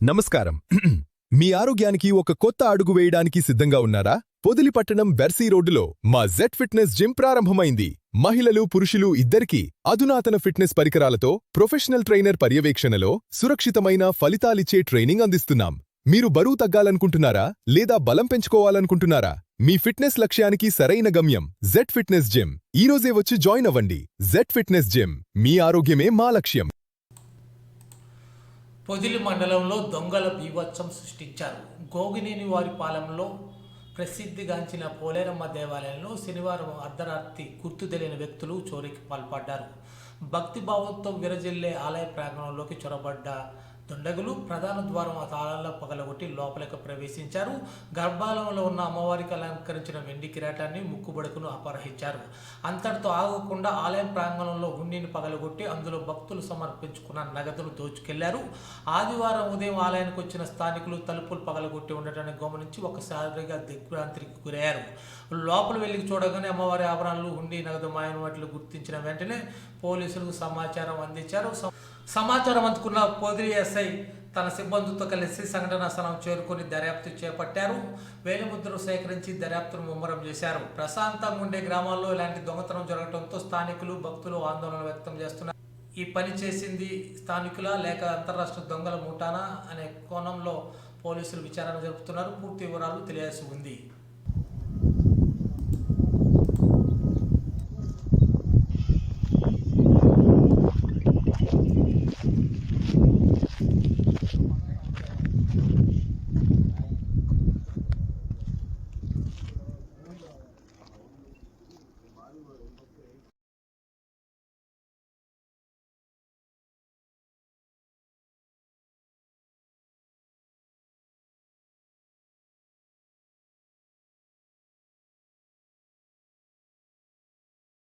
నమస్కారం. మీ ఆరోగ్యానికి ఒక కొత్త అడుగు వేయడానికి సిద్ధంగా ఉన్నారా? పొదిలిపట్టణం వెర్సీ రోడ్డులో మా జెడ్ ఫిట్నెస్ జిమ్ ప్రారంభమైంది. మహిళలు, పురుషులు ఇద్దరికీ అధునాతన ఫిట్నెస్ పరికరాలతో ప్రొఫెషనల్ ట్రైనర్ పర్యవేక్షణలో సురక్షితమైన ఫలితాలిచ్చే ట్రైనింగ్ అందిస్తున్నాం. మీరు బరువు తగ్గాలనుకుంటున్నారా లేదా బలం పెంచుకోవాలనుకుంటున్నారా? మీ ఫిట్నెస్ లక్ష్యానికి సరైన గమ్యం జెడ్ ఫిట్నెస్ జిమ్. ఈరోజే వచ్చి జాయిన్ అవ్వండి. జెడ్ ఫిట్నెస్ జిమ్, మీ ఆరోగ్యమే మా లక్ష్యం. పొదిలి మండలంలో దొంగల బీభత్సం సృష్టించారు. గోగినేని వారి పాలెంలో ప్రసిద్ధిగాంచిన పోలేరమ్మ దేవాలయంలో శనివారం అర్ధరాత్రి గుర్తు తెలియని వ్యక్తులు చోరీకి పాల్పడ్డారు. భక్తిభావంతో విరజిల్లే ఆలయ ప్రాంగణంలోకి చొరబడ్డ దుండగులు ప్రధాన ద్వారం తాళాల్లో పగలగొట్టి లోపలికి ప్రవేశించారు. గర్భాలయంలో ఉన్న అమ్మవారికి అలంకరించిన వెండి కిరీటాన్ని, ముక్కుబడుకును అపహరించారు. అంతటితో ఆగకుండా ఆలయం ప్రాంగణంలో హుండీని పగలగొట్టి అందులో భక్తులు సమర్పించుకున్న నగదును దోచుకెళ్లారు. ఆదివారం ఉదయం ఆలయానికి వచ్చిన స్థానికులు తలుపులు పగలగొట్టి ఉండటాన్ని గమనించి ఒకసారిగా దిగ్భ్రాంతికి గురయ్యారు. లోపల వెళ్లి చూడగానే అమ్మవారి ఆభరణాలు, హుండీ, నగదు మాయమైనట్లు గుర్తించిన వెంటనే పోలీసులకు సమాచారం అందించారు. సమాచారం అందుకున్న పొదిలి ఎస్ఐ తన సిబ్బందితో కలిసి సంఘటనా స్థలం చేరుకుని దర్యాప్తు చేపట్టారు. వేలిముద్రలు సేకరించి దర్యాప్తును ముమ్మరం చేశారు. ప్రశాంతంగా ఉండే గ్రామాల్లో ఇలాంటి దొంగతనం జరగడంతో స్థానికులు, భక్తులు ఆందోళన వ్యక్తం చేస్తున్నారు. ఈ పని చేసింది స్థానికులా లేక అంతర్రాష్ట్ర దొంగల ముఠానా అనే కోణంలో పోలీసులు విచారణ జరుపుతున్నారు. పూర్తి వివరాలు తెలియాల్సి ఉంది.